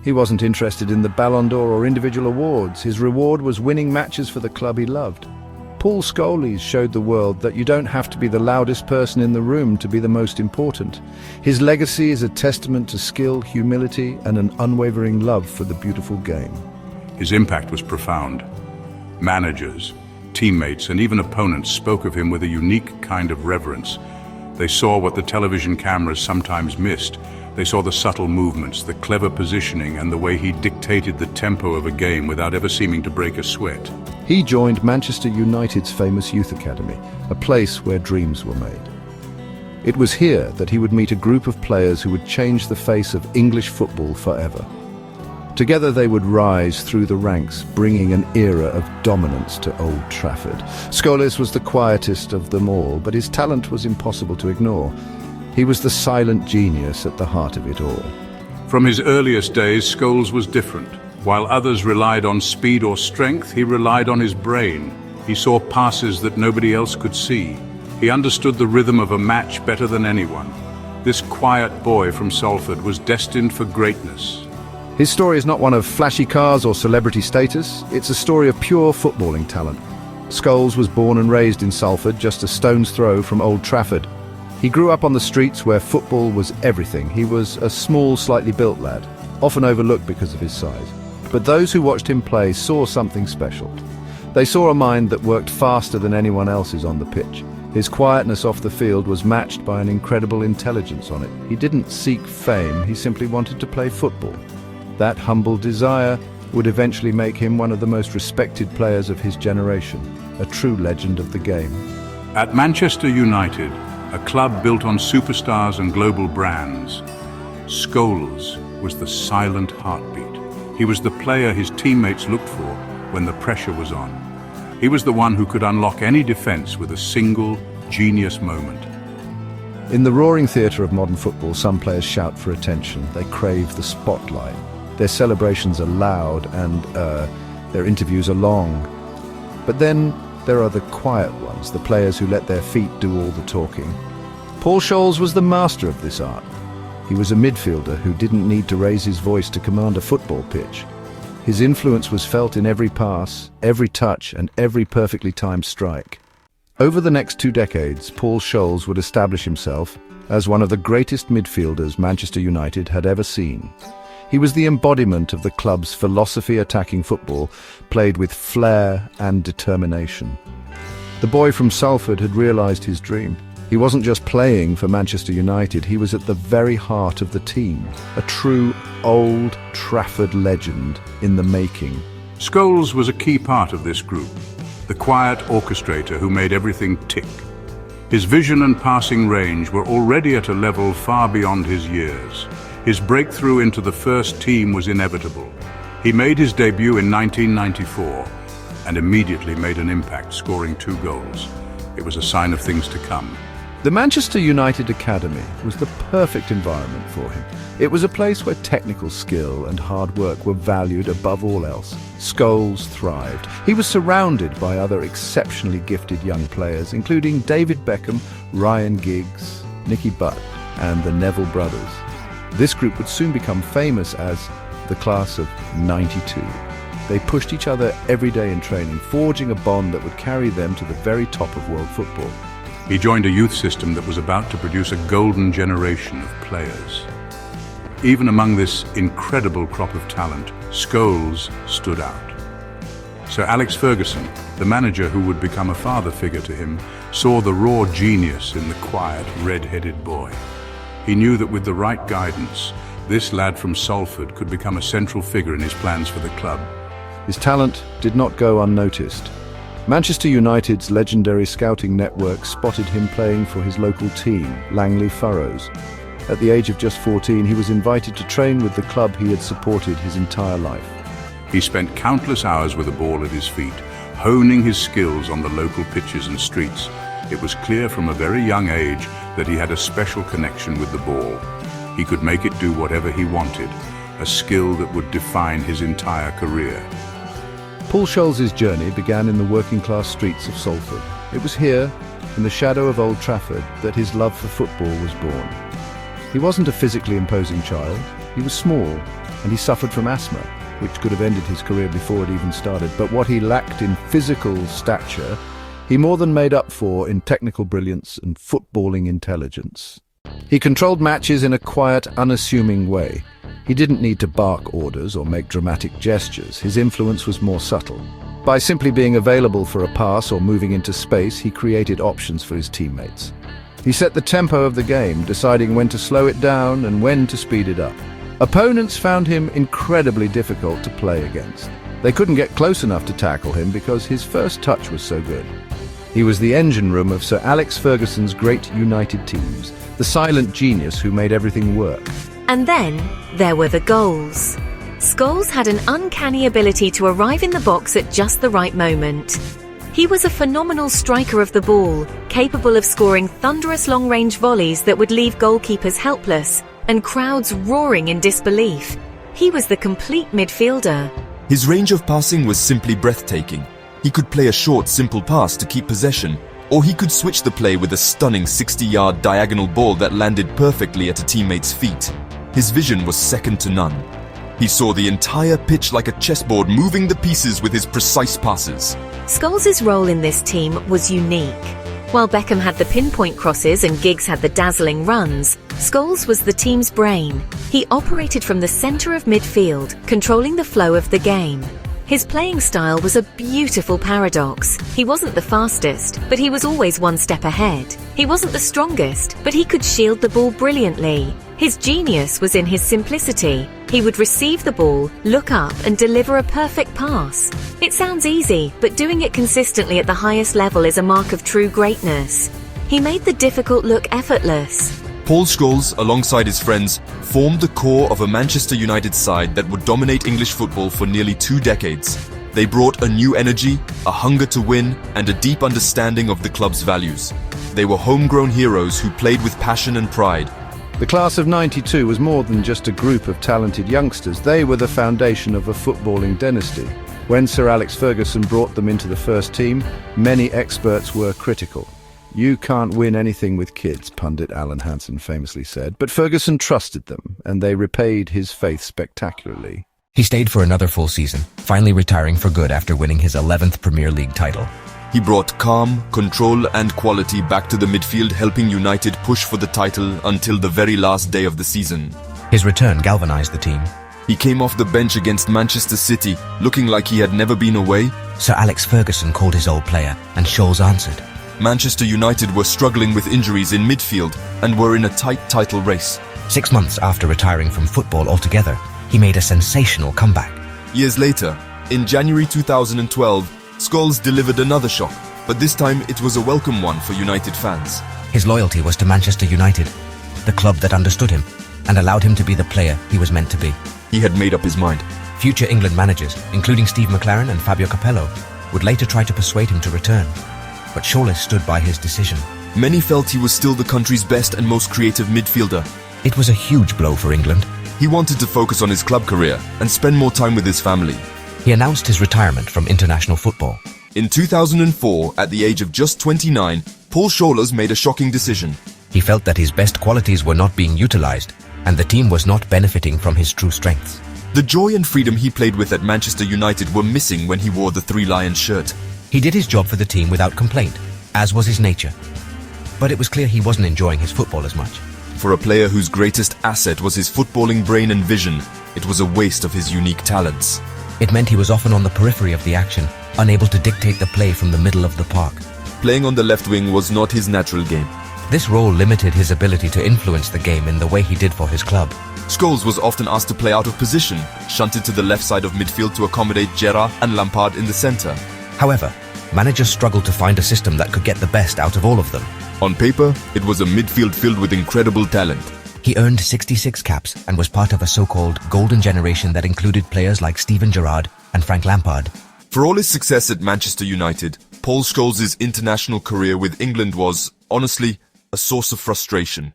He wasn't interested in the Ballon d'Or or individual awards. His reward was winning matches for the club he loved. Paul Scholes showed the world that you don't have to be the loudest person in the room to be the most important. His legacy is a testament to skill, humility, and an unwavering love for the beautiful game. His impact was profound. Managers, teammates, and even opponents spoke of him with a unique kind of reverence. They saw what the television cameras sometimes missed. They saw the subtle movements, the clever positioning, and the way he dictated the tempo of a game without ever seeming to break a sweat. He joined Manchester United's famous youth academy, a place where dreams were made. It was here that he would meet a group of players who would change the face of English football forever. Together they would rise through the ranks, bringing an era of dominance to Old Trafford. Scholes was the quietest of them all, but his talent was impossible to ignore. He was the silent genius at the heart of it all. From his earliest days, Scholes was different. While others relied on speed or strength, he relied on his brain. He saw passes that nobody else could see. He understood the rhythm of a match better than anyone. This quiet boy from Salford was destined for greatness. His story is not one of flashy cars or celebrity status. It's a story of pure footballing talent. Scholes was born and raised in Salford, just a stone's throw from Old Trafford. He grew up on the streets where football was everything. He was a small, slightly built lad, often overlooked because of his size. But those who watched him play saw something special. They saw a mind that worked faster than anyone else's on the pitch. His quietness off the field was matched by an incredible intelligence on it. He didn't seek fame, he simply wanted to play football. That humble desire would eventually make him one of the most respected players of his generation, a true legend of the game. At Manchester United, a club built on superstars and global brands, Scholes was the silent heartbeat. He was the player his teammates looked for when the pressure was on. He was the one who could unlock any defense with a single, genius moment. In the roaring theatre of modern football, some players shout for attention. They crave the spotlight. Their celebrations are loud and their interviews are long. But then there are the quiet ones, the players who let their feet do all the talking. Paul Scholes was the master of this art. He was a midfielder who didn't need to raise his voice to command a football pitch. His influence was felt in every pass, every touch, and every perfectly timed strike. Over the next 2 decades, Paul Scholes would establish himself as one of the greatest midfielders Manchester United had ever seen. He was the embodiment of the club's philosophy attacking football, played with flair and determination. The boy from Salford had realised his dream. He wasn't just playing for Manchester United, he was at the very heart of the team, a true Old Trafford legend in the making. Scholes was a key part of this group, the quiet orchestrator who made everything tick. His vision and passing range were already at a level far beyond his years. His breakthrough into the first team was inevitable. He made his debut in 1994 and immediately made an impact, scoring 2 goals. It was a sign of things to come. The Manchester United Academy was the perfect environment for him. It was a place where technical skill and hard work were valued above all else. Scholes thrived. He was surrounded by other exceptionally gifted young players, including David Beckham, Ryan Giggs, Nicky Butt, and the Neville brothers. This group would soon become famous as the class of '92. They pushed each other every day in training, forging a bond that would carry them to the very top of world football. He joined a youth system that was about to produce a golden generation of players. Even among this incredible crop of talent, Scholes stood out. Sir Alex Ferguson, the manager who would become a father figure to him, saw the raw genius in the quiet, red-headed boy. He knew that with the right guidance, this lad from Salford could become a central figure in his plans for the club. His talent did not go unnoticed. Manchester United's legendary scouting network spotted him playing for his local team, Langley Furrows. At the age of just 14, he was invited to train with the club he had supported his entire life. He spent countless hours with a ball at his feet, honing his skills on the local pitches and streets. It was clear from a very young age that he had a special connection with the ball. He could make it do whatever he wanted, a skill that would define his entire career. Paul Scholes' journey began in the working-class streets of Salford. It was here, in the shadow of Old Trafford, that his love for football was born. He wasn't a physically imposing child. He was small, and he suffered from asthma, which could have ended his career before it even started. But what he lacked in physical stature, he more than made up for in technical brilliance and footballing intelligence. He controlled matches in a quiet, unassuming way. He didn't need to bark orders or make dramatic gestures. His influence was more subtle. By simply being available for a pass or moving into space, he created options for his teammates. He set the tempo of the game, deciding when to slow it down and when to speed it up. Opponents found him incredibly difficult to play against. They couldn't get close enough to tackle him because his first touch was so good. He was the engine room of Sir Alex Ferguson's great United teams, the silent genius who made everything work. And then there were the goals. Scholes had an uncanny ability to arrive in the box at just the right moment. He was a phenomenal striker of the ball, capable of scoring thunderous long-range volleys that would leave goalkeepers helpless and crowds roaring in disbelief. He was the complete midfielder. His range of passing was simply breathtaking. He could play a short, simple pass to keep possession, or he could switch the play with a stunning 60-yard diagonal ball that landed perfectly at a teammate's feet. His vision was second to none. He saw the entire pitch like a chessboard, moving the pieces with his precise passes. Scholes' role in this team was unique. While Beckham had the pinpoint crosses and Giggs had the dazzling runs, Scholes was the team's brain. He operated from the centre of midfield, controlling the flow of the game. His playing style was a beautiful paradox. He wasn't the fastest, but he was always one step ahead. He wasn't the strongest, but he could shield the ball brilliantly. His genius was in his simplicity. He would receive the ball, look up, and deliver a perfect pass. It sounds easy, but doing it consistently at the highest level is a mark of true greatness. He made the difficult look effortless. Paul Scholes, alongside his friends, formed the core of a Manchester United side that would dominate English football for nearly 2 decades. They brought a new energy, a hunger to win, and a deep understanding of the club's values. They were homegrown heroes who played with passion and pride. The class of '92 was more than just a group of talented youngsters. They were the foundation of a footballing dynasty. When Sir Alex Ferguson brought them into the first team, many experts were critical. "You can't win anything with kids," pundit Alan Hansen famously said. But Ferguson trusted them, and they repaid his faith spectacularly. He stayed for another full season, finally retiring for good after winning his 11th Premier League title. He brought calm, control, and quality back to the midfield, helping United push for the title until the very last day of the season. His return galvanized the team. He came off the bench against Manchester City, looking like he had never been away. Sir Alex Ferguson called his old player, and Scholes answered. Manchester United were struggling with injuries in midfield and were in a tight title race. 6 months after retiring from football altogether, he made a sensational comeback. Years later, in January 2012, Scholes delivered another shock, but this time it was a welcome one for United fans. His loyalty was to Manchester United, the club that understood him and allowed him to be the player he was meant to be. He had made up his mind. Future England managers, including Steve McLaren and Fabio Capello, would later try to persuade him to return. But Scholes stood by his decision. Many felt he was still the country's best and most creative midfielder. It was a huge blow for England. He wanted to focus on his club career and spend more time with his family. He announced his retirement from international football. In 2004, at the age of just 29, Paul Scholes made a shocking decision. He felt that his best qualities were not being utilized, and the team was not benefiting from his true strengths. The joy and freedom he played with at Manchester United were missing when he wore the Three Lions shirt. He did his job for the team without complaint, as was his nature. But it was clear he wasn't enjoying his football as much. For a player whose greatest asset was his footballing brain and vision, it was a waste of his unique talents. It meant he was often on the periphery of the action, unable to dictate the play from the middle of the park. Playing on the left wing was not his natural game. This role limited his ability to influence the game in the way he did for his club. Scholes was often asked to play out of position, shunted to the left side of midfield to accommodate Gerrard and Lampard in the centre. However, managers struggled to find a system that could get the best out of all of them. On paper, it was a midfield filled with incredible talent. He earned 66 caps and was part of a so-called golden generation that included players like Steven Gerrard and Frank Lampard. For all his success at Manchester United, Paul Scholes' international career with England was, honestly, a source of frustration.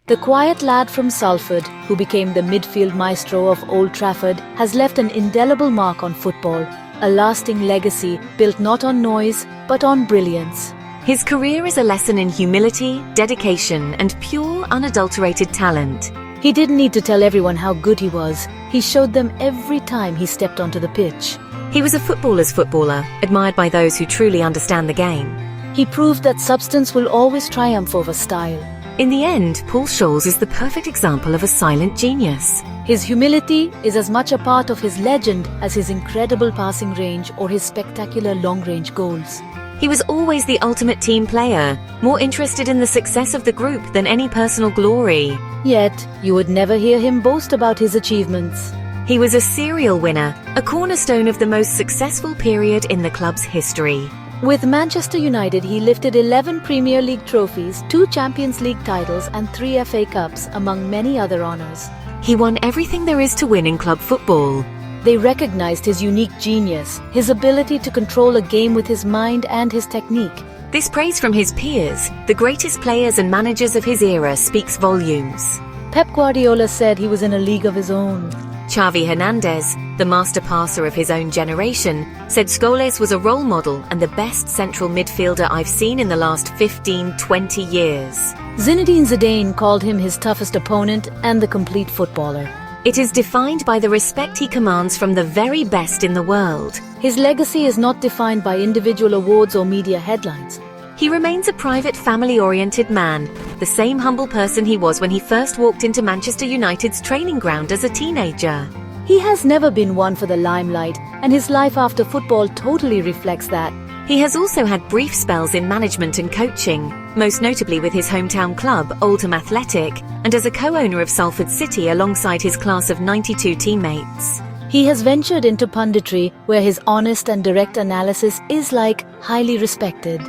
The quiet lad from Salford, who became the midfield maestro of Old Trafford, has left an indelible mark on football, a lasting legacy built not on noise, but on brilliance. His career is a lesson in humility, dedication, and pure, unadulterated talent. He didn't need to tell everyone how good he was. He showed them every time he stepped onto the pitch. He was a footballer's footballer, admired by those who truly understand the game. He proved that substance will always triumph over style. In the end, Paul Scholes is the perfect example of a silent genius. His humility is as much a part of his legend as his incredible passing range or his spectacular long-range goals. He was always the ultimate team player, more interested in the success of the group than any personal glory. Yet, you would never hear him boast about his achievements. He was a serial winner, a cornerstone of the most successful period in the club's history. With Manchester United, he lifted 11 Premier League trophies, 2 Champions League titles and 3 FA Cups, among many other honours. He won everything there is to win in club football. They recognized his unique genius, his ability to control a game with his mind and his technique. This praise from his peers, the greatest players and managers of his era, speaks volumes. Pep Guardiola said he was in a league of his own. Xavi Hernandez, the master passer of his own generation, said Scholes was a role model and the best central midfielder I've seen in the last 15-20 years. Zinedine Zidane called him his toughest opponent and the complete footballer. It is defined by the respect he commands from the very best in the world. His legacy is not defined by individual awards or media headlines. He remains a private, family-oriented man, the same humble person he was when he first walked into Manchester United's training ground as a teenager. He has never been one for the limelight, and his life after football totally reflects that. He has also had brief spells in management and coaching, most notably with his hometown club, Oldham Athletic, and as a co-owner of Salford City alongside his class of 92 teammates. He has ventured into punditry, where his honest and direct analysis is highly respected.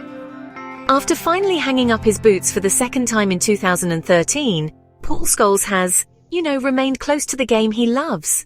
After finally hanging up his boots for the second time in 2013, Paul Scholes has, remained close to the game he loves.